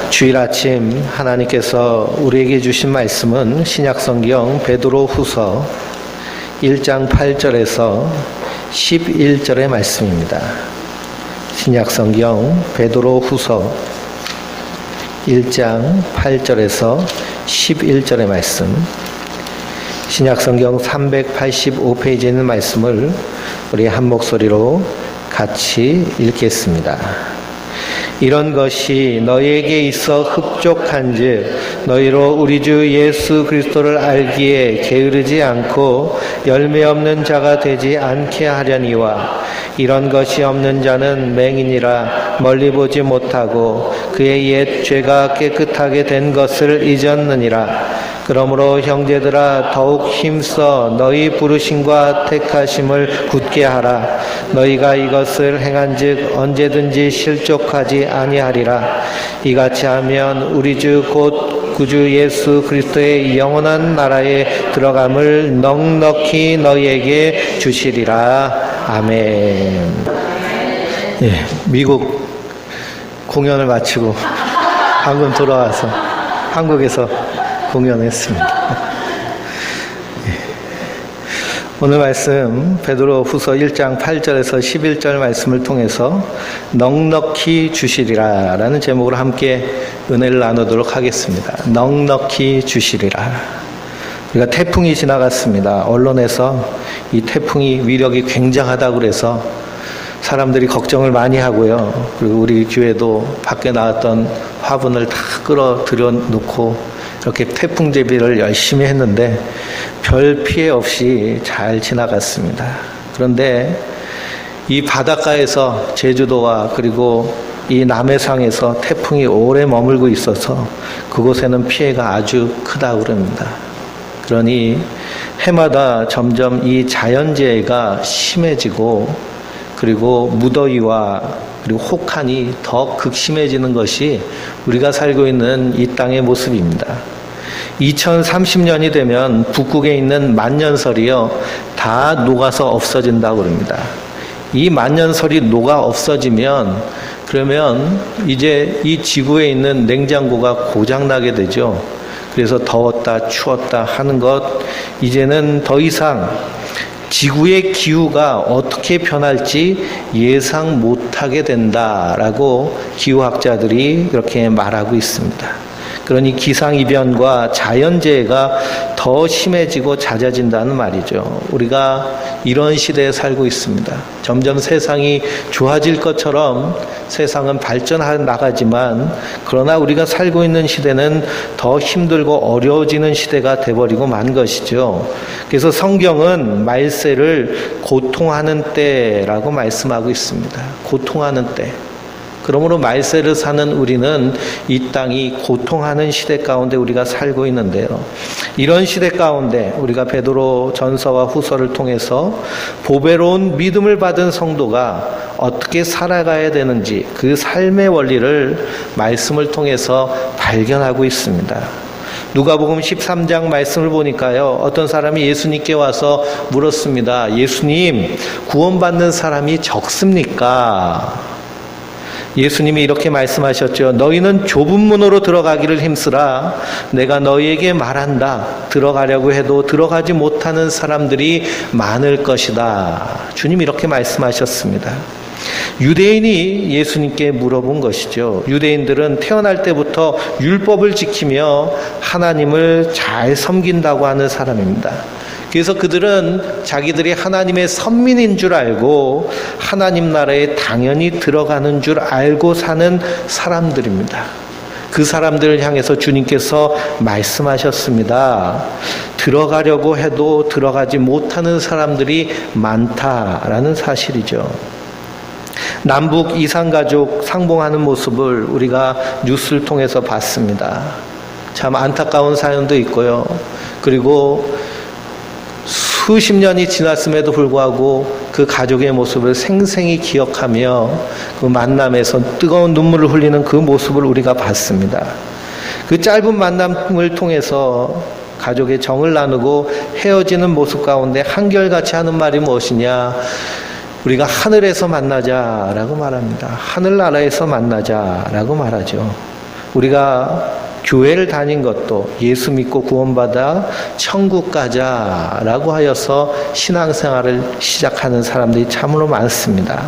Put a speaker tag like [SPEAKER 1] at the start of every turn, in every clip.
[SPEAKER 1] 주일 아침 하나님께서 우리에게 주신 말씀은 신약성경 베드로후서 1장 8절에서 11절의 말씀입니다. 신약성경 베드로후서 1장 8절에서 11절의 말씀, 신약성경 385페이지에 있는 말씀을 우리 한 목소리로 같이 읽겠습니다. 이런 것이 너희에게 있어 흡족한즉 너희로 우리 주 예수 그리스도를 알기에 게으르지 않고 열매 없는 자가 되지 않게 하려니와, 이런 것이 없는 자는 맹인이라 멀리 보지 못하고 그의 옛 죄가 깨끗하게 된 것을 잊었느니라. 그러므로 형제들아 더욱 힘써 너희 부르심과 택하심을 굳게 하라. 너희가 이것을 행한즉 언제든지 실족하지 아니하리라. 이같이 하면 우리 주 곧 구주 예수 그리스도의 영원한 나라에 들어감을 넉넉히 너희에게 주시리라. 아멘. 예, 미국 공연을 마치고 방금 돌아와서 한국에서 공연했습니다. 오늘 말씀 베드로후서 1장 8절에서 11절 말씀을 통해서 넉넉히 주시리라 라는 제목으로 함께 은혜를 나누도록 하겠습니다. 넉넉히 주시리라. 우리가 태풍이 지나갔습니다. 언론에서 이 태풍이 위력이 굉장하다고 그래서 사람들이 걱정을 많이 하고요. 그리고 우리 교회도 밖에 나왔던 화분을 다 끌어들여 놓고 이렇게 태풍 대비를 열심히 했는데 별 피해 없이 잘 지나갔습니다. 그런데 이 바닷가에서 제주도와 그리고 이 남해상에서 태풍이 오래 머물고 있어서 그곳에는 피해가 아주 크다고 그럽니다. 그러니 해마다 점점 이 자연재해가 심해지고 그리고 무더위와 그리고 혹한이 더 극심해지는 것이 우리가 살고 있는 이 땅의 모습입니다. 2030년이 되면 북극에 있는 만년설이요 다 녹아서 없어진다고 그럽니다. 이 만년설이 녹아 없어지면 그러면 이제 이 지구에 있는 냉장고가 고장나게 되죠. 그래서 더웠다 추웠다 하는 것, 이제는 더 이상 지구의 기후가 어떻게 변할지 예상 못하게 된다라고 기후학자들이 그렇게 말하고 있습니다. 그러니 기상이변과 자연재해가 더 심해지고 잦아진다는 말이죠. 우리가 이런 시대에 살고 있습니다. 점점 세상이 좋아질 것처럼 세상은 발전해 나가지만 그러나 우리가 살고 있는 시대는 더 힘들고 어려워지는 시대가 돼버리고 만 것이죠. 그래서 성경은 말세를 고통하는 때라고 말씀하고 있습니다. 고통하는 때. 그러므로 말세를 사는 우리는 이 땅이 고통하는 시대 가운데 우리가 살고 있는데요. 이런 시대 가운데 우리가 베드로 전서와 후서를 통해서 보배로운 믿음을 받은 성도가 어떻게 살아가야 되는지 그 삶의 원리를 말씀을 통해서 발견하고 있습니다. 누가복음 13장 말씀을 보니까요, 어떤 사람이 예수님께 와서 물었습니다. 예수님, 구원받는 사람이 적습니까? 예수님이 이렇게 말씀하셨죠. 너희는 좁은 문으로 들어가기를 힘쓰라. 내가 너희에게 말한다. 들어가려고 해도 들어가지 못하는 사람들이 많을 것이다. 주님 이렇게 말씀하셨습니다. 유대인이 예수님께 물어본 것이죠. 유대인들은 태어날 때부터 율법을 지키며 하나님을 잘 섬긴다고 하는 사람입니다. 그래서 그들은 자기들이 하나님의 선민인 줄 알고 하나님 나라에 당연히 들어가는 줄 알고 사는 사람들입니다. 그 사람들을 향해서 주님께서 말씀하셨습니다. 들어가려고 해도 들어가지 못하는 사람들이 많다라는 사실이죠. 남북 이산가족 상봉하는 모습을 우리가 뉴스를 통해서 봤습니다. 참 안타까운 사연도 있고요. 그리고 수십 년이 지났음에도 불구하고 그 가족의 모습을 생생히 기억하며 그 만남에서 뜨거운 눈물을 흘리는 그 모습을 우리가 봤습니다. 그 짧은 만남을 통해서 가족의 정을 나누고 헤어지는 모습 가운데 한결같이 하는 말이 무엇이냐? 우리가 하늘에서 만나자라고 말합니다. 하늘나라에서 만나자라고 말하죠. 우리가 교회를 다닌 것도 예수 믿고 구원받아 천국 가자라고 하여서 신앙생활을 시작하는 사람들이 참으로 많습니다.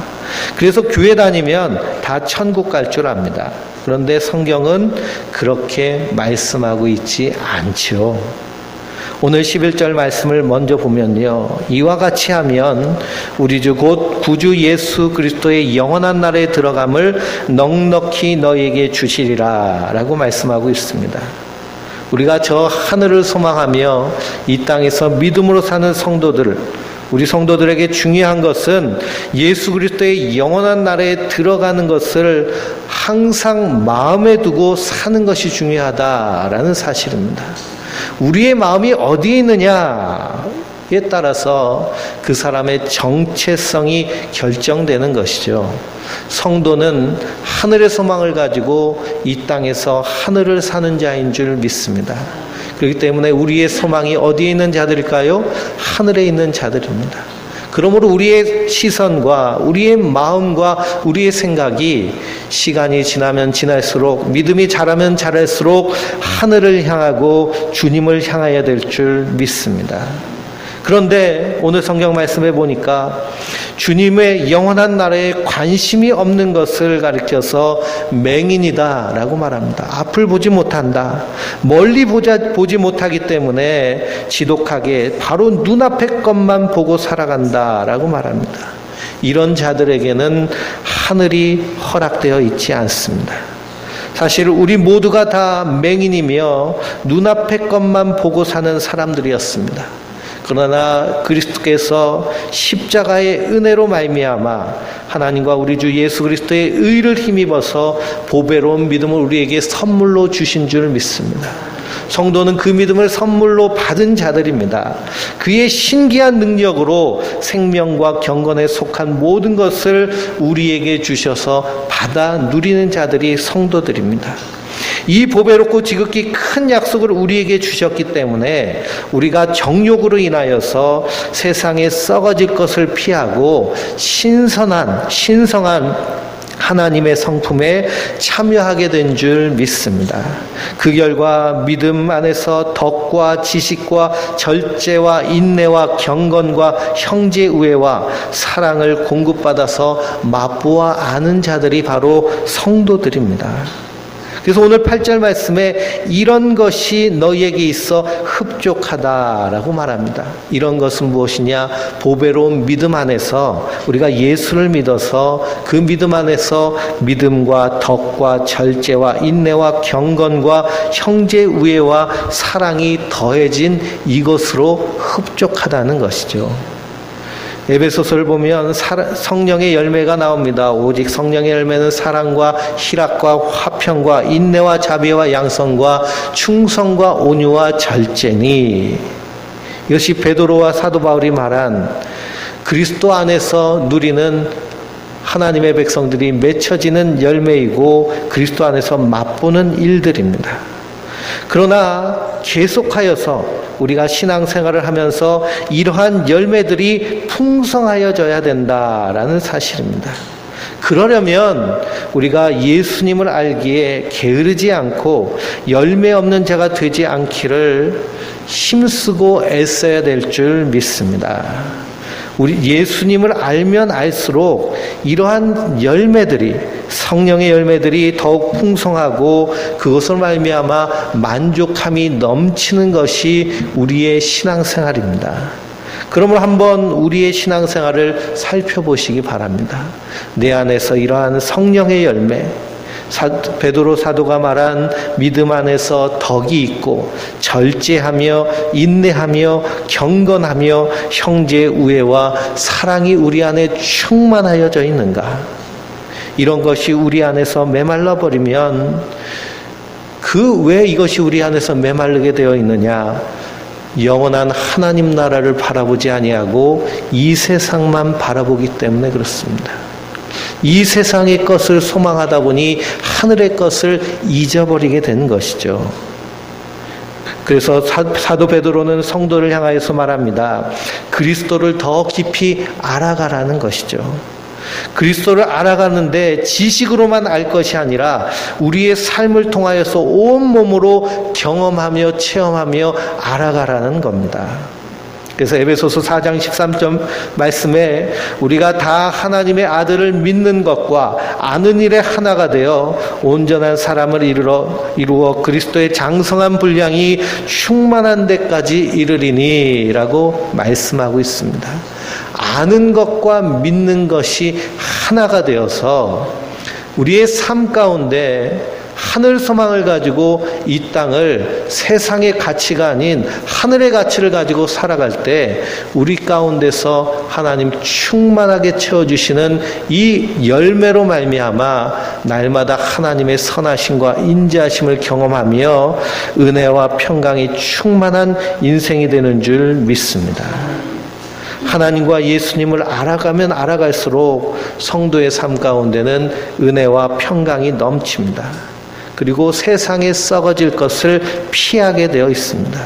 [SPEAKER 1] 그래서 교회 다니면 다 천국 갈 줄 압니다. 그런데 성경은 그렇게 말씀하고 있지 않죠. 오늘 11절 말씀을 먼저 보면요, 이와 같이 하면 우리 주 곧 구주 예수 그리스도의 영원한 나라에 들어감을 넉넉히 너희에게 주시리라 라고 말씀하고 있습니다. 우리가 저 하늘을 소망하며 이 땅에서 믿음으로 사는 성도들, 우리 성도들에게 중요한 것은 예수 그리스도의 영원한 나라에 들어가는 것을 항상 마음에 두고 사는 것이 중요하다라는 사실입니다. 우리의 마음이 어디에 있느냐에 따라서 그 사람의 정체성이 결정되는 것이죠. 성도는 하늘의 소망을 가지고 이 땅에서 하늘을 사는 자인 줄 믿습니다. 그렇기 때문에 우리의 소망이 어디에 있는 자들일까요? 하늘에 있는 자들입니다. 그러므로 우리의 시선과 우리의 마음과 우리의 생각이 시간이 지나면 지날수록, 믿음이 자라면 자랄수록 하늘을 향하고 주님을 향해야 될 줄 믿습니다. 그런데 오늘 성경 말씀에 보니까 주님의 영원한 나라에 관심이 없는 것을 가리켜서 맹인이다 라고 말합니다. 앞을 보지 못한다. 멀리 보지 못하기 때문에 지독하게 바로 눈앞의 것만 보고 살아간다 라고 말합니다. 이런 자들에게는 하늘이 허락되어 있지 않습니다. 사실 우리 모두가 다 맹인이며 눈앞의 것만 보고 사는 사람들이었습니다. 그러나 그리스도께서 십자가의 은혜로 말미암아 하나님과 우리 주 예수 그리스도의 의를 힘입어서 보배로운 믿음을 우리에게 선물로 주신 줄 믿습니다. 성도는 그 믿음을 선물로 받은 자들입니다. 그의 신기한 능력으로 생명과 경건에 속한 모든 것을 우리에게 주셔서 받아 누리는 자들이 성도들입니다. 이 보배롭고 지극히 큰 약속을 우리에게 주셨기 때문에 우리가 정욕으로 인하여서 세상에 썩어질 것을 피하고 신성한 하나님의 성품에 참여하게 된 줄 믿습니다. 그 결과 믿음 안에서 덕과 지식과 절제와 인내와 경건과 형제 우애와 사랑을 공급받아서 맛보아 아는 자들이 바로 성도들입니다. 그래서 오늘 8절 말씀에 이런 것이 너희에게 있어 흡족하다라고 말합니다. 이런 것은 무엇이냐? 보배로운 믿음 안에서 우리가 예수를 믿어서 그 믿음 안에서 믿음과 덕과 절제와 인내와 경건과 형제 우애와 사랑이 더해진 이것으로 흡족하다는 것이죠. 에베소서를 보면 성령의 열매가 나옵니다. 오직 성령의 열매는 사랑과 희락과 화평과 인내와 자비와 양성과 충성과 온유와 절제니, 이것이 베드로와 사도 바울이 말한 그리스도 안에서 누리는 하나님의 백성들이 맺혀지는 열매이고 그리스도 안에서 맛보는 일들입니다. 그러나 계속하여서 우리가 신앙생활을 하면서 이러한 열매들이 풍성하여져야 된다라는 사실입니다. 그러려면 우리가 예수님을 알기에 게으르지 않고 열매 없는 자가 되지 않기를 힘쓰고 애써야 될 줄 믿습니다. 우리 예수님을 알면 알수록 이러한 열매들이, 성령의 열매들이 더욱 풍성하고 그것을 말미암아 만족함이 넘치는 것이 우리의 신앙생활입니다. 그러므로 한번 우리의 신앙생활을 살펴보시기 바랍니다. 내 안에서 이러한 성령의 열매, 베드로 사도가 말한 믿음 안에서 덕이 있고 절제하며 인내하며 경건하며 형제의 우애와 사랑이 우리 안에 충만하여져 있는가? 이런 것이 우리 안에서 메말라 버리면, 그 왜 이것이 우리 안에서 메마르게 되어 있느냐? 영원한 하나님 나라를 바라보지 아니하고 이 세상만 바라보기 때문에 그렇습니다. 이 세상의 것을 소망하다 보니 하늘의 것을 잊어버리게 된 것이죠. 그래서 사도 베드로는 성도를 향하여서 말합니다. 그리스도를 더 깊이 알아가라는 것이죠. 그리스도를 알아가는데 지식으로만 알 것이 아니라 우리의 삶을 통하여서 온몸으로 경험하며 체험하며 알아가라는 겁니다. 그래서 에베소서 4장 13절 말씀에 우리가 다 하나님의 아들을 믿는 것과 아는 일에 하나가 되어 온전한 사람을 이루어 그리스도의 장성한 분량이 충만한 데까지 이르리니 라고 말씀하고 있습니다. 아는 것과 믿는 것이 하나가 되어서 우리의 삶 가운데 하늘 소망을 가지고 이 땅을 세상의 가치가 아닌 하늘의 가치를 가지고 살아갈 때 우리 가운데서 하나님 충만하게 채워주시는 이 열매로 말미암아 날마다 하나님의 선하심과 인자하심을 경험하며 은혜와 평강이 충만한 인생이 되는 줄 믿습니다. 하나님과 예수님을 알아가면 알아갈수록 성도의 삶 가운데는 은혜와 평강이 넘칩니다. 그리고 세상에 썩어질 것을 피하게 되어 있습니다.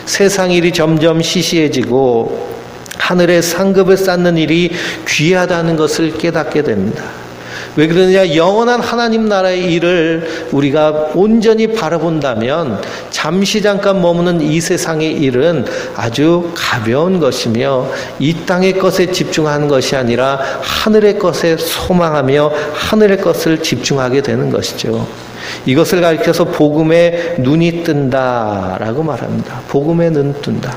[SPEAKER 1] 세상 일이 점점 시시해지고 하늘의 상급을 쌓는 일이 귀하다는 것을 깨닫게 됩니다. 왜 그러느냐? 영원한 하나님 나라의 일을 우리가 온전히 바라본다면 잠시 잠깐 머무는 이 세상의 일은 아주 가벼운 것이며 이 땅의 것에 집중하는 것이 아니라 하늘의 것에 소망하며 하늘의 것을 집중하게 되는 것이죠. 이것을 가리켜서 복음에 눈이 뜬다라고 말합니다. 복음에 눈 뜬다.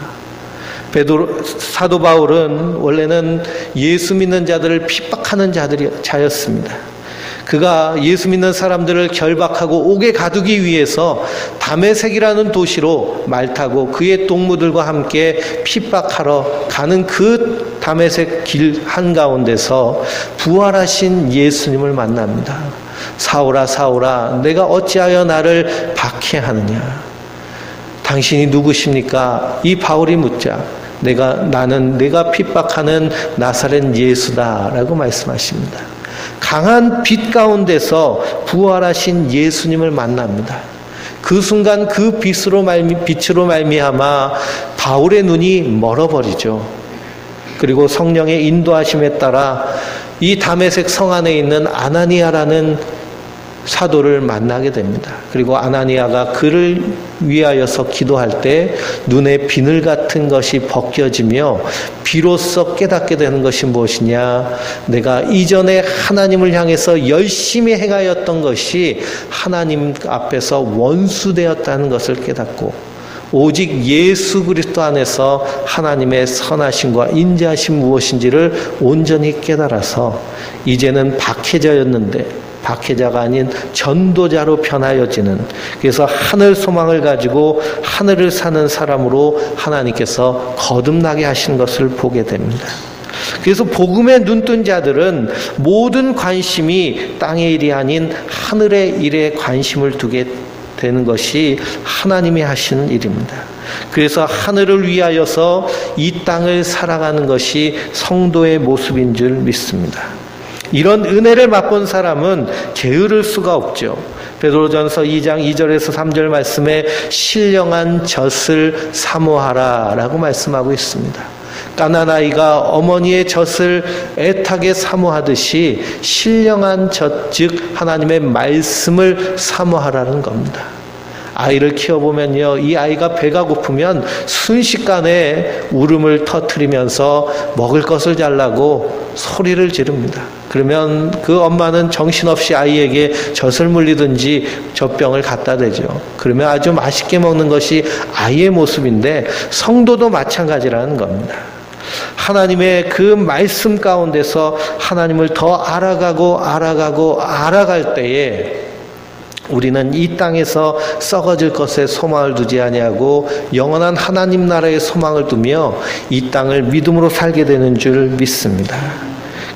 [SPEAKER 1] 사도 바울은 원래는 예수 믿는 자들을 핍박하는 자였습니다. 그가 예수 믿는 사람들을 결박하고 옥에 가두기 위해서 다메섹이라는 도시로 말 타고 그의 동무들과 함께 핍박하러 가는 그 다메섹 길 한가운데서 부활하신 예수님을 만납니다. 사울아 사울아 내가 어찌하여 나를 박해하느냐. 당신이 누구십니까? 이 바울이 묻자 나는 내가 핍박하는 나사렛 예수다라고 말씀하십니다. 강한 빛 가운데서 부활하신 예수님을 만납니다. 그 순간 그 빛으로 말미암아 바울의 눈이 멀어버리죠. 그리고 성령의 인도하심에 따라 이 다메섹 성 안에 있는 아나니아라는 사도를 만나게 됩니다. 그리고 아나니아가 그를 위하여서 기도할 때 눈에 비늘 같은 것이 벗겨지며 비로소 깨닫게 되는 것이 무엇이냐? 내가 이전에 하나님을 향해서 열심히 행하였던 것이 하나님 앞에서 원수되었다는 것을 깨닫고 오직 예수 그리스도 안에서 하나님의 선하심과 인자하심 무엇인지를 온전히 깨달아서 이제는 박해자였는데 박해자가 아닌 전도자로 변하여지는, 그래서 하늘 소망을 가지고 하늘을 사는 사람으로 하나님께서 거듭나게 하신 것을 보게 됩니다. 그래서 복음에 눈뜬 자들은 모든 관심이 땅의 일이 아닌 하늘의 일에 관심을 두게 되는 것이 하나님이 하시는 일입니다. 그래서 하늘을 위하여서 이 땅을 살아가는 것이 성도의 모습인 줄 믿습니다. 이런 은혜를 맛본 사람은 게으를 수가 없죠. 베드로전서 2장 2절에서 3절 말씀에 신령한 젖을 사모하라 라고 말씀하고 있습니다. 가난아이가 어머니의 젖을 애타게 사모하듯이 신령한 젖, 즉 하나님의 말씀을 사모하라는 겁니다. 아이를 키워보면요, 이 아이가 배가 고프면 순식간에 울음을 터뜨리면서 먹을 것을 달라고 소리를 지릅니다. 그러면 그 엄마는 정신없이 아이에게 젖을 물리든지 젖병을 갖다 대죠. 그러면 아주 맛있게 먹는 것이 아이의 모습인데 성도도 마찬가지라는 겁니다. 하나님의 그 말씀 가운데서 하나님을 더 알아갈 때에 우리는 이 땅에서 썩어질 것에 소망을 두지 아니하고 영원한 하나님 나라의 소망을 두며 이 땅을 믿음으로 살게 되는 줄 믿습니다.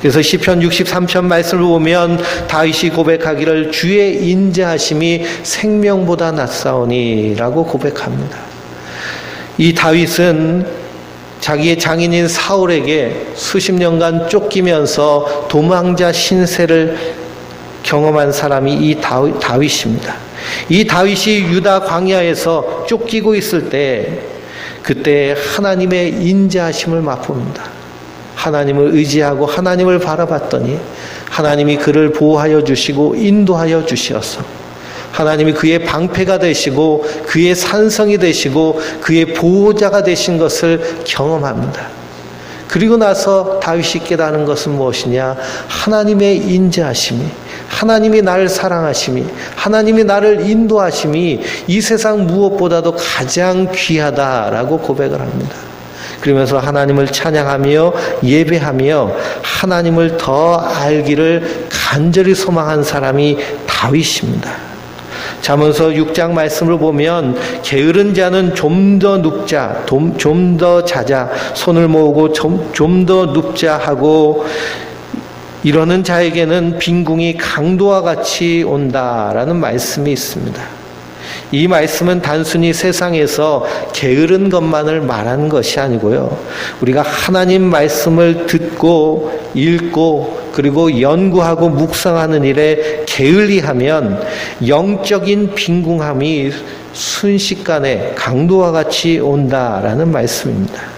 [SPEAKER 1] 그래서 시편 63편 말씀을 보면 다윗이 고백하기를 주의 인자하심이 생명보다 낫사오니 라고 고백합니다. 이 다윗은 자기의 장인인 사울에게 수십 년간 쫓기면서 도망자 신세를 경험한 사람이 이 다윗입니다. 이 다윗이 유다 광야에서 쫓기고 있을 때 그때 하나님의 인자하심을 맛봅니다. 하나님을 의지하고 하나님을 바라봤더니 하나님이 그를 보호하여 주시고 인도하여 주시어서 하나님이 그의 방패가 되시고 그의 산성이 되시고 그의 보호자가 되신 것을 경험합니다. 그리고 나서 다윗이 깨닫는 것은 무엇이냐? 하나님의 인자하심이, 하나님이 나를 사랑하심이, 하나님이 나를 인도하심이 이 세상 무엇보다도 가장 귀하다라고 고백을 합니다. 그러면서 하나님을 찬양하며 예배하며 하나님을 더 알기를 간절히 소망한 사람이 다윗입니다. 잠언서 6장 말씀을 보면 게으른 자는 좀 더 눕자, 좀 더 자자, 손을 모으고 좀 더 눕자 하고 이러는 자에게는 빈궁이 강도와 같이 온다라는 말씀이 있습니다. 이 말씀은 단순히 세상에서 게으른 것만을 말하는 것이 아니고요. 우리가 하나님 말씀을 듣고 읽고 그리고 연구하고 묵상하는 일에 게을리하면 영적인 빈궁함이 순식간에 강도와 같이 온다라는 말씀입니다.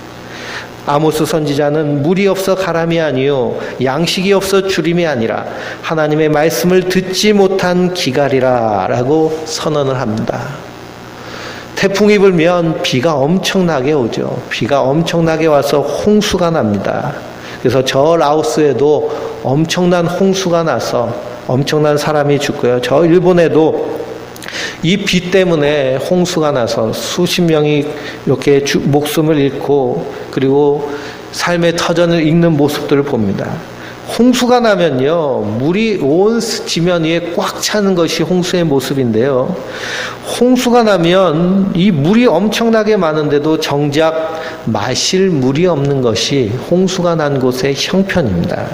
[SPEAKER 1] 아모스 선지자는 물이 없어 가람이 아니요 양식이 없어 주림이 아니라 하나님의 말씀을 듣지 못한 기갈이라 라고 선언을 합니다. 태풍이 불면 비가 엄청나게 오죠. 비가 엄청나게 와서 홍수가 납니다. 그래서 저 라오스에도 엄청난 홍수가 나서 엄청난 사람이 죽고요. 저 일본에도 이 비 때문에 홍수가 나서 수십 명이 이렇게 목숨을 잃고 그리고 삶의 터전을 잃는 모습들을 봅니다. 홍수가 나면요, 물이 온 지면 위에 꽉 차는 것이 홍수의 모습인데요. 홍수가 나면 이 물이 엄청나게 많은데도 정작 마실 물이 없는 것이 홍수가 난 곳의 형편입니다.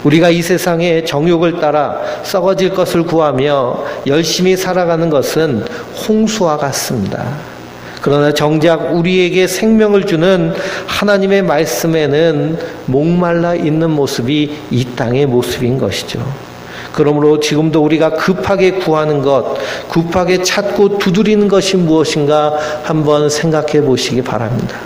[SPEAKER 1] 우리가 이 세상에 정욕을 따라 썩어질 것을 구하며 열심히 살아가는 것은 홍수와 같습니다. 그러나 정작 우리에게 생명을 주는 하나님의 말씀에는 목말라 있는 모습이 이 땅의 모습인 것이죠. 그러므로 지금도 우리가 급하게 구하는 것, 급하게 찾고 두드리는 것이 무엇인가 한번 생각해 보시기 바랍니다.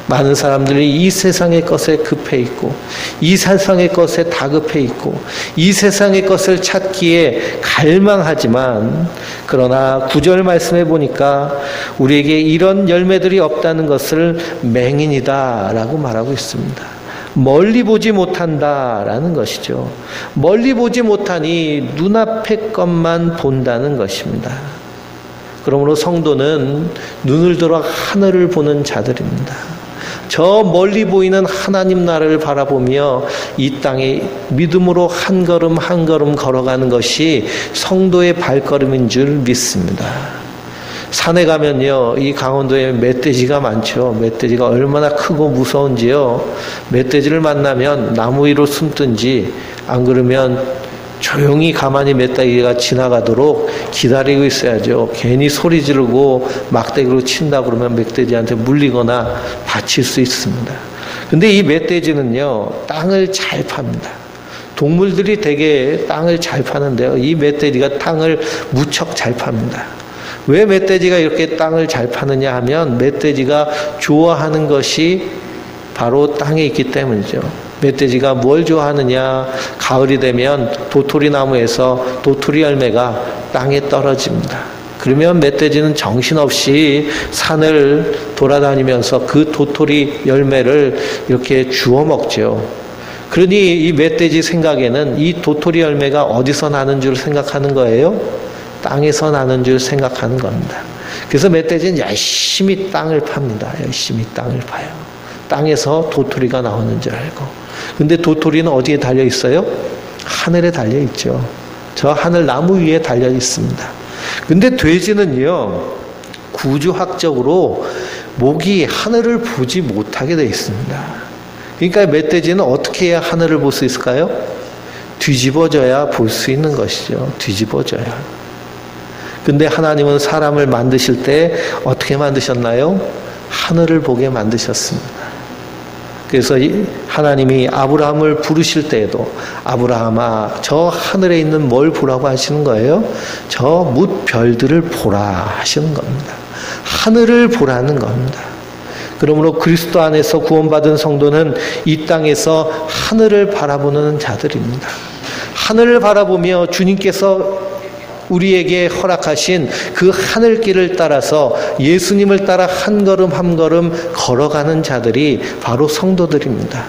[SPEAKER 1] 많은 사람들이 이 세상의 것에 급해 있고 이 세상의 것에 다급해 있고 이 세상의 것을 찾기에 갈망하지만 그러나 9절 말씀해 보니까 우리에게 이런 열매들이 없다는 것을 맹인이다라고 말하고 있습니다. 멀리 보지 못한다라는 것이죠. 멀리 보지 못하니 눈앞의 것만 본다는 것입니다. 그러므로 성도는 눈을 들어 하늘을 보는 자들입니다. 저 멀리 보이는 하나님 나라를 바라보며 이 땅에 믿음으로 한 걸음 한 걸음 걸어가는 것이 성도의 발걸음인 줄 믿습니다. 산에 가면요, 이 강원도에 멧돼지가 많죠. 멧돼지가 얼마나 크고 무서운지요. 멧돼지를 만나면 나무 위로 숨든지 안 그러면 조용히 가만히 멧돼지가 지나가도록 기다리고 있어야죠. 괜히 소리 지르고 막대기로 친다 그러면 멧돼지한테 물리거나 다칠 수 있습니다. 근데 이 멧돼지는요, 땅을 잘 팝니다. 동물들이 되게 땅을 잘 파는데요, 이 멧돼지가 땅을 무척 잘 팝니다. 왜 멧돼지가 이렇게 땅을 잘 파느냐 하면 멧돼지가 좋아하는 것이 바로 땅에 있기 때문이죠. 멧돼지가 뭘 좋아하느냐? 가을이 되면 도토리 나무에서 도토리 열매가 땅에 떨어집니다. 그러면 멧돼지는 정신없이 산을 돌아다니면서 그 도토리 열매를 이렇게 주워 먹죠. 그러니 이 멧돼지 생각에는 이 도토리 열매가 어디서 나는 줄 생각하는 거예요? 땅에서 나는 줄 생각하는 겁니다. 그래서 멧돼지는 열심히 땅을 팝니다. 열심히 땅을 파요. 땅에서 도토리가 나오는 줄 알고. 근데 도토리는 어디에 달려 있어요? 하늘에 달려 있죠. 저 하늘 나무 위에 달려 있습니다. 근데 돼지는요, 구조학적으로 목이 하늘을 보지 못하게 되어 있습니다. 그러니까 멧돼지는 어떻게 해야 하늘을 볼 수 있을까요? 뒤집어져야 볼 수 있는 것이죠. 뒤집어져야. 근데 하나님은 사람을 만드실 때 어떻게 만드셨나요? 하늘을 보게 만드셨습니다. 그래서 하나님이 아브라함을 부르실 때에도 아브라함아, 저 하늘에 있는 뭘 보라고 하시는 거예요? 저 뭇별들을 보라 하시는 겁니다. 하늘을 보라는 겁니다. 그러므로 그리스도 안에서 구원받은 성도는 이 땅에서 하늘을 바라보는 자들입니다. 하늘을 바라보며 주님께서 우리에게 허락하신 그 하늘길을 따라서 예수님을 따라 한 걸음 한 걸음 걸어가는 자들이 바로 성도들입니다.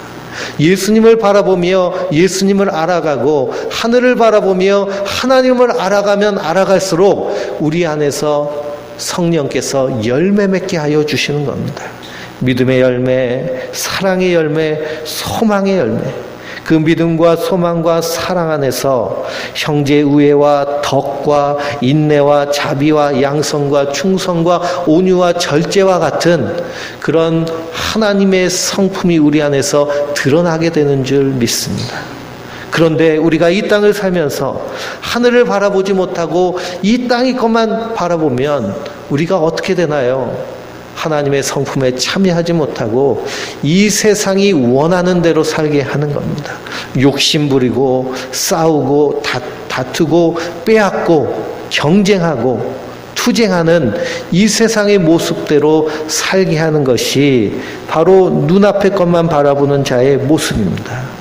[SPEAKER 1] 예수님을 바라보며 예수님을 알아가고 하늘을 바라보며 하나님을 알아가면 알아갈수록 우리 안에서 성령께서 열매 맺게 하여 주시는 겁니다. 믿음의 열매, 사랑의 열매, 소망의 열매. 그 믿음과 소망과 사랑 안에서 형제 우애와 덕과 인내와 자비와 양성과 충성과 온유와 절제와 같은 그런 하나님의 성품이 우리 안에서 드러나게 되는 줄 믿습니다. 그런데 우리가 이 땅을 살면서 하늘을 바라보지 못하고 이 땅의 것만 바라보면 우리가 어떻게 되나요? 하나님의 성품에 참여하지 못하고 이 세상이 원하는 대로 살게 하는 겁니다. 욕심 부리고 싸우고 다투고 빼앗고 경쟁하고 투쟁하는 이 세상의 모습대로 살게 하는 것이 바로 눈앞의 것만 바라보는 자의 모습입니다.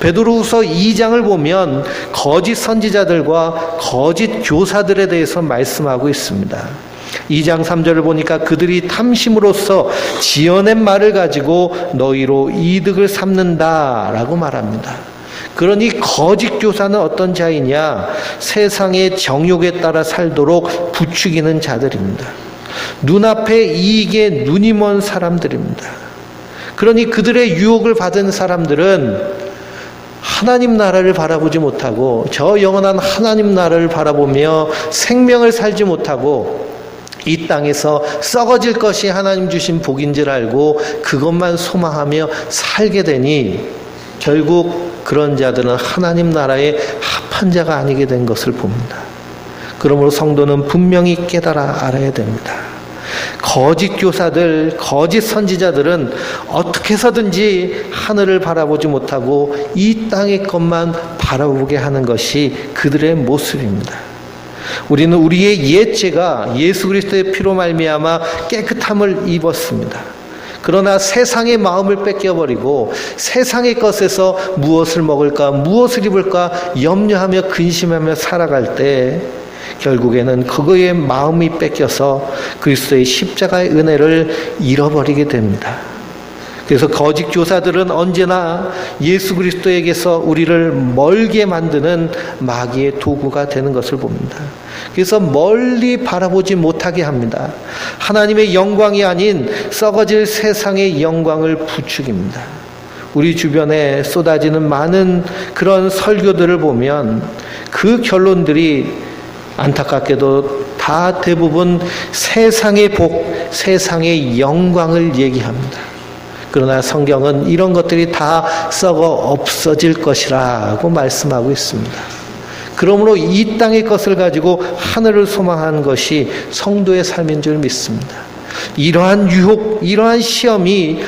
[SPEAKER 1] 베드로후서 2장을 보면 거짓 선지자들과 거짓 교사들에 대해서 말씀하고 있습니다. 2장 3절을 보니까 그들이 탐심으로써 지어낸 말을 가지고 너희로 이득을 삼는다라고 말합니다. 그러니 거짓 교사는 어떤 자이냐? 세상의 정욕에 따라 살도록 부추기는 자들입니다. 눈앞의 이익에 눈이 먼 사람들입니다. 그러니 그들의 유혹을 받은 사람들은 하나님 나라를 바라보지 못하고 저 영원한 하나님 나라를 바라보며 생명을 살지 못하고 이 땅에서 썩어질 것이 하나님 주신 복인 줄 알고 그것만 소망하며 살게 되니 결국 그런 자들은 하나님 나라에 합한 자가 아니게 된 것을 봅니다. 그러므로 성도는 분명히 깨달아 알아야 됩니다. 거짓 교사들, 거짓 선지자들은 어떻게 해서든지 하늘을 바라보지 못하고 이 땅의 것만 바라보게 하는 것이 그들의 모습입니다. 우리는 우리의 옛죄가 예수 그리스도의 피로 말미암아 깨끗함을 입었습니다. 그러나 세상의 마음을 뺏겨버리고 세상의 것에서 무엇을 먹을까 무엇을 입을까 염려하며 근심하며 살아갈 때 결국에는 그거의 마음이 뺏겨서 그리스도의 십자가의 은혜를 잃어버리게 됩니다. 그래서 거짓 교사들은 언제나 예수 그리스도에게서 우리를 멀게 만드는 마귀의 도구가 되는 것을 봅니다. 그래서 멀리 바라보지 못하게 합니다. 하나님의 영광이 아닌 썩어질 세상의 영광을 부추깁니다. 우리 주변에 쏟아지는 많은 그런 설교들을 보면 그 결론들이 안타깝게도 다 대부분 세상의 복, 세상의 영광을 얘기합니다. 그러나 성경은 이런 것들이 다 썩어 없어질 것이라고 말씀하고 있습니다. 그러므로 이 땅의 것을 가지고 하늘을 소망하는 것이 성도의 삶인 줄 믿습니다. 이러한 유혹, 이러한 시험이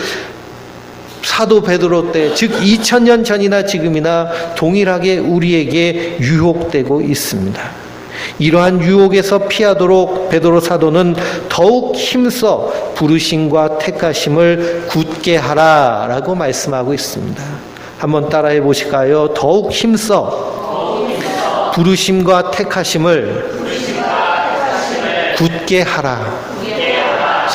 [SPEAKER 1] 사도 베드로 때, 즉 2000년 전이나 지금이나 동일하게 우리에게 유혹되고 있습니다. 이러한 유혹에서 피하도록 베드로 사도는 더욱 힘써 부르심과 택하심을 굳게 하라라고 말씀하고 있습니다. 한번 따라해 보실까요? 더욱 힘써 부르심과 택하심을 굳게 하라.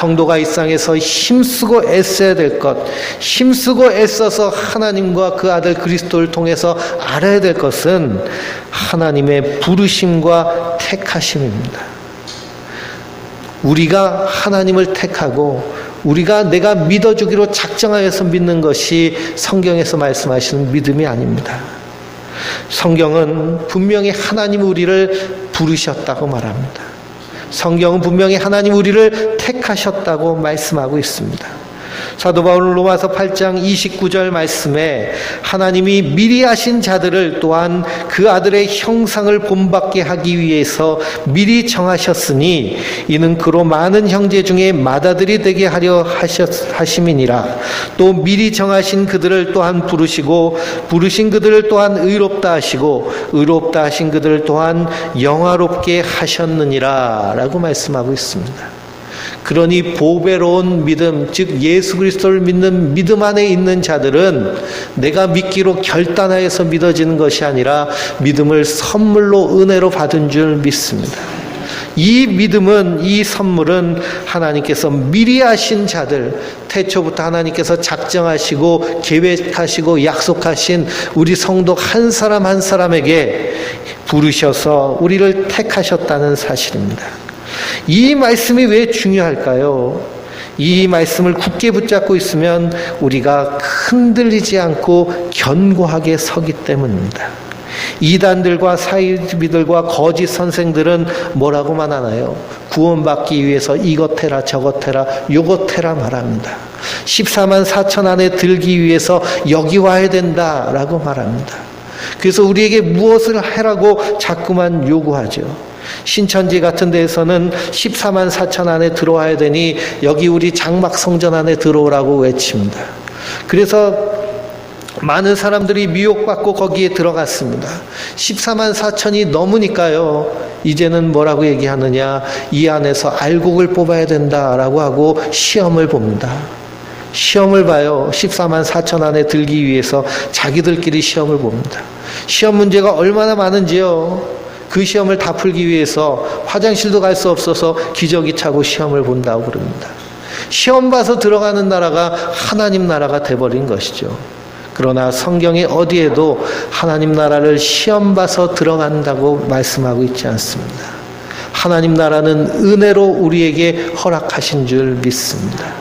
[SPEAKER 1] 성도가 이 땅에서 힘쓰고 애써야 될 것, 힘쓰고 애써서 하나님과 그 아들 그리스도를 통해서 알아야 될 것은 하나님의 부르심과 택하심입니다. 우리가 하나님을 택하고 우리가 내가 믿어주기로 작정하여서 믿는 것이 성경에서 말씀하시는 믿음이 아닙니다. 성경은 분명히 하나님 우리를 부르셨다고 말합니다. 성경은 분명히 하나님 우리를 택하셨다고 말씀하고 있습니다. 사도 바울은 로마서 8장 29절 말씀에 하나님이 미리 아신 자들을 또한 그 아들의 형상을 본받게 하기 위해서 미리 정하셨으니 이는 그로 많은 형제 중에 맏아들이 되게 하려 하심이니라. 또 미리 정하신 그들을 또한 부르시고 부르신 그들을 또한 의롭다 하시고 의롭다 하신 그들을 또한 영화롭게 하셨느니라 라고 말씀하고 있습니다. 그러니 보배로운 믿음, 즉 예수 그리스도를 믿는 믿음 안에 있는 자들은 내가 믿기로 결단하여서 믿어지는 것이 아니라 믿음을 선물로 은혜로 받은 줄 믿습니다. 이 믿음은, 이 선물은 하나님께서 미리 하신 자들, 태초부터 하나님께서 작정하시고 계획하시고 약속하신 우리 성도 한 사람 한 사람에게 부르셔서 우리를 택하셨다는 사실입니다. 이 말씀이 왜 중요할까요? 이 말씀을 굳게 붙잡고 있으면 우리가 흔들리지 않고 견고하게 서기 때문입니다. 이단들과 사이비들과 거짓 선생들은 뭐라고만 하나요? 구원받기 위해서 이것 해라 저것 해라 요것 해라 말합니다. 14만 4천 안에 들기 위해서 여기 와야 된다라고 말합니다. 그래서 우리에게 무엇을 해라고 자꾸만 요구하죠. 신천지 같은 데에서는 14만 4천 안에 들어와야 되니 여기 우리 장막 성전 안에 들어오라고 외칩니다. 그래서 많은 사람들이 미혹받고 거기에 들어갔습니다. 14만 4천이 넘으니까요, 이제는 뭐라고 얘기하느냐, 이 안에서 알곡을 뽑아야 된다라고 하고 시험을 봅니다. 시험을 봐요. 14만 4천 안에 들기 위해서 자기들끼리 시험을 봅니다. 시험 문제가 얼마나 많은지요. 그 시험을 다 풀기 위해서 화장실도 갈 수 없어서 기저귀 차고 시험을 본다고 그럽니다. 시험 봐서 들어가는 나라가 하나님 나라가 돼버린 것이죠. 그러나 성경이 어디에도 하나님 나라를 시험 봐서 들어간다고 말씀하고 있지 않습니다. 하나님 나라는 은혜로 우리에게 허락하신 줄 믿습니다.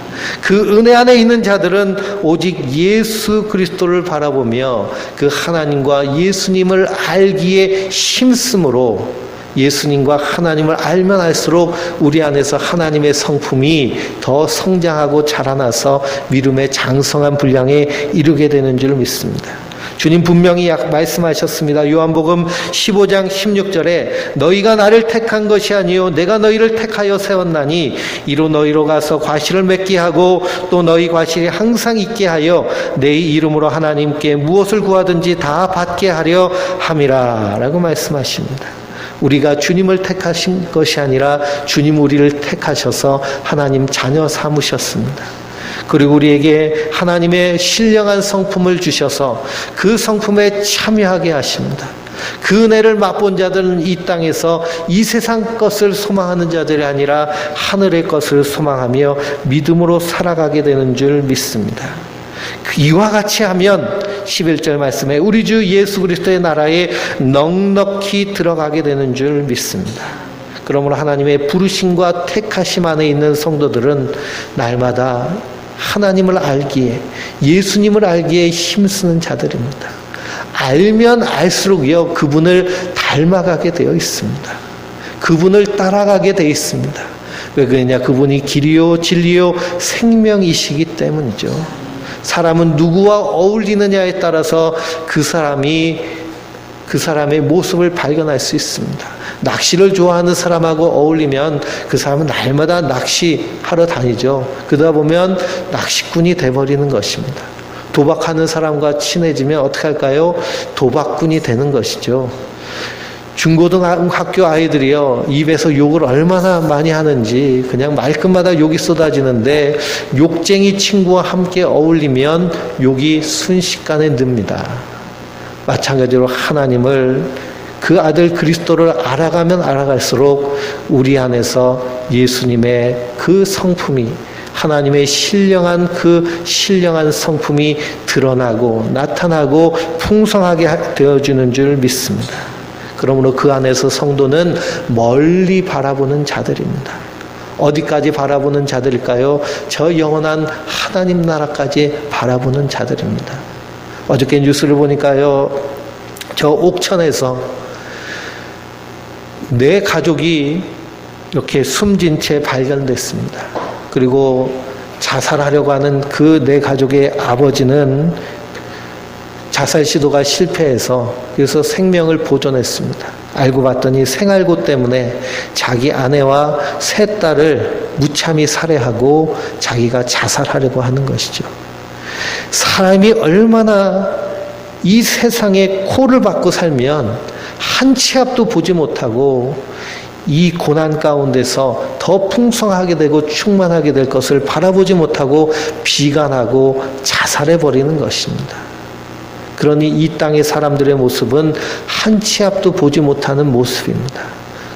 [SPEAKER 1] 그 은혜 안에 있는 자들은 오직 예수 그리스도를 바라보며 그 하나님과 예수님을 알기에 힘쓰므로 예수님과 하나님을 알면 알수록 우리 안에서 하나님의 성품이 더 성장하고 자라나서 믿음의 장성한 분량에 이르게 되는 줄 믿습니다. 주님 분명히 말씀하셨습니다. 요한복음 15장 16절에 너희가 나를 택한 것이 아니요 내가 너희를 택하여 세웠나니 이로 너희로 가서 과실을 맺게 하고 또 너희 과실이 항상 있게 하여 내 이름으로 하나님께 무엇을 구하든지 다 받게 하려 함이라 라고 말씀하십니다. 우리가 주님을 택하신 것이 아니라 주님 우리를 택하셔서 하나님 자녀 삼으셨습니다. 그리고 우리에게 하나님의 신령한 성품을 주셔서 그 성품에 참여하게 하십니다. 그 은혜를 맛본 자들은 이 땅에서 이 세상 것을 소망하는 자들이 아니라 하늘의 것을 소망하며 믿음으로 살아가게 되는 줄 믿습니다. 이와 같이 하면 11절 말씀에 우리 주 예수 그리스도의 나라에 넉넉히 들어가게 되는 줄 믿습니다. 그러므로 하나님의 부르심과 택하심 안에 있는 성도들은 날마다 하나님을 알기에, 예수님을 알기에 힘쓰는 자들입니다. 알면 알수록요 그분을 닮아가게 되어 있습니다. 그분을 따라가게 되어 있습니다. 왜 그러냐? 그분이 길이요 진리요 생명이시기 때문이죠. 사람은 누구와 어울리느냐에 따라서 그 사람의 모습을 발견할 수 있습니다. 낚시를 좋아하는 사람하고 어울리면 그 사람은 날마다 낚시하러 다니죠. 그러다 보면 낚시꾼이 돼버리는 것입니다. 도박하는 사람과 친해지면 어떻게 할까요? 도박꾼이 되는 것이죠. 중고등학교 아이들이요, 입에서 욕을 얼마나 많이 하는지 그냥 말끝마다 욕이 쏟아지는데 욕쟁이 친구와 함께 어울리면 욕이 순식간에 늡니다. 마찬가지로 하나님을, 그 아들 그리스도를 알아가면 알아갈수록 우리 안에서 예수님의 그 성품이, 하나님의 신령한 성품이 드러나고 나타나고 풍성하게 되어주는 줄 믿습니다. 그러므로 그 안에서 성도는 멀리 바라보는 자들입니다. 어디까지 바라보는 자들일까요? 저 영원한 하나님 나라까지 바라보는 자들입니다. 어저께 뉴스를 보니까요, 저 옥천에서 네 가족이 이렇게 숨진 채 발견됐습니다. 그리고 자살하려고 하는 그 네 가족의 아버지는 자살 시도가 실패해서 그래서 생명을 보존했습니다. 알고 봤더니 생알고 때문에 자기 아내와 세 딸을 무참히 살해하고 자기가 자살하려고 하는 것이죠. 사람이 얼마나 이 세상에 코를 박고 살면 한 치 앞도 보지 못하고 이 고난 가운데서 더 풍성하게 되고 충만하게 될 것을 바라보지 못하고 비관하고 자살해버리는 것입니다. 그러니 이 땅의 사람들의 모습은 한 치 앞도 보지 못하는 모습입니다.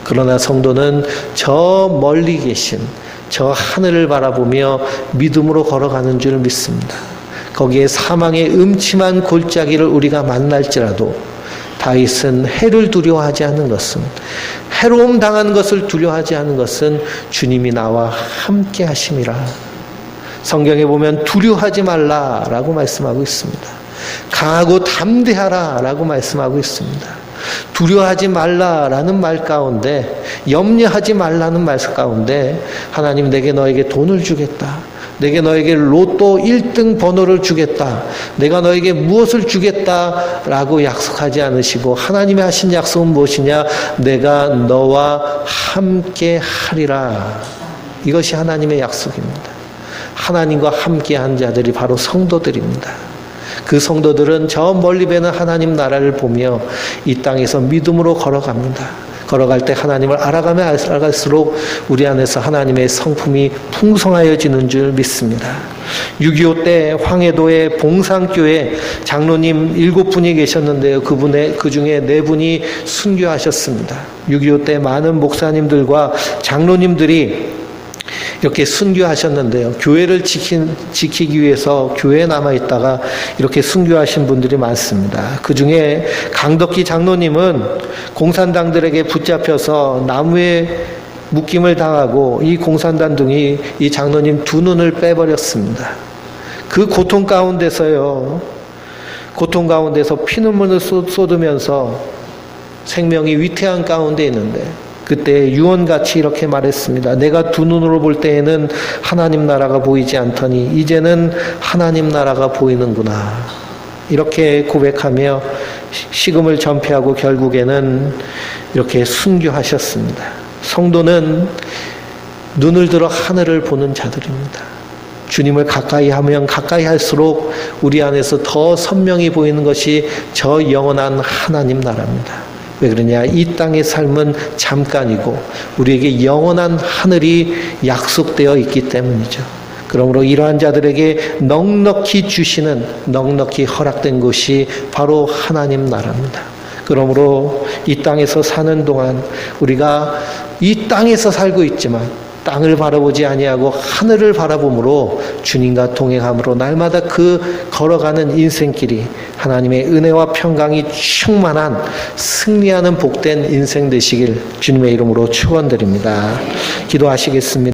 [SPEAKER 1] 그러나 성도는 저 멀리 계신 저 하늘을 바라보며 믿음으로 걸어가는 줄 믿습니다. 거기에 사망의 음침한 골짜기를 우리가 만날지라도 다윗은 해를 두려워하지 않는 것은, 해로움 당하는 것을 두려워하지 않는 것은 주님이 나와 함께 하심이라. 성경에 보면 두려워하지 말라라고 말씀하고 있습니다. 강하고 담대하라라고 말씀하고 있습니다. 두려워하지 말라라는 말 가운데, 염려하지 말라는 말 가운데 하나님 내게 너에게 돈을 주겠다. 내게 너에게 로또 1등 번호를 주겠다. 내가 너에게 무엇을 주겠다라고 약속하지 않으시고 하나님이 하신 약속은 무엇이냐? 내가 너와 함께 하리라. 이것이 하나님의 약속입니다. 하나님과 함께한 자들이 바로 성도들입니다. 그 성도들은 저 멀리 배는 하나님 나라를 보며 이 땅에서 믿음으로 걸어갑니다. 걸어갈 때 하나님을 알아가면 알아갈수록 우리 안에서 하나님의 성품이 풍성하여지는 줄 믿습니다. 6.25 때 황해도의 봉산교회 장로님 7분이 계셨는데요. 그 중에 4분이 순교하셨습니다. 6.25 때 많은 목사님들과 장로님들이 이렇게 순교하셨는데요. 교회를 지키기 위해서 교회에 남아있다가 이렇게 순교하신 분들이 많습니다. 그 중에 강덕기 장로님은 공산당들에게 붙잡혀서 나무에 묶임을 당하고 이 공산당 등이 이 장로님 2눈을 빼버렸습니다. 그 고통 가운데서 피눈물을 쏟으면서 생명이 위태한 가운데 있는데 그때 유언같이 이렇게 말했습니다. 내가 2눈으로 볼 때에는 하나님 나라가 보이지 않더니 이제는 하나님 나라가 보이는구나. 이렇게 고백하며 식음을 전폐하고 결국에는 이렇게 순교하셨습니다. 성도는 눈을 들어 하늘을 보는 자들입니다. 주님을 가까이 하면 가까이 할수록 우리 안에서 더 선명히 보이는 것이 저 영원한 하나님 나라입니다. 왜 그러냐? 이 땅의 삶은 잠깐이고 우리에게 영원한 하늘이 약속되어 있기 때문이죠. 그러므로 이러한 자들에게 넉넉히 주시는, 넉넉히 허락된 것이 바로 하나님 나라입니다. 그러므로 이 땅에서 사는 동안 우리가 이 땅에서 살고 있지만 땅을 바라보지 아니하고 하늘을 바라봄으로 주님과 동행함으로 날마다 그 걸어가는 인생길이 하나님의 은혜와 평강이 충만한 승리하는 복된 인생 되시길 주님의 이름으로 축원드립니다. 기도하시겠습니다.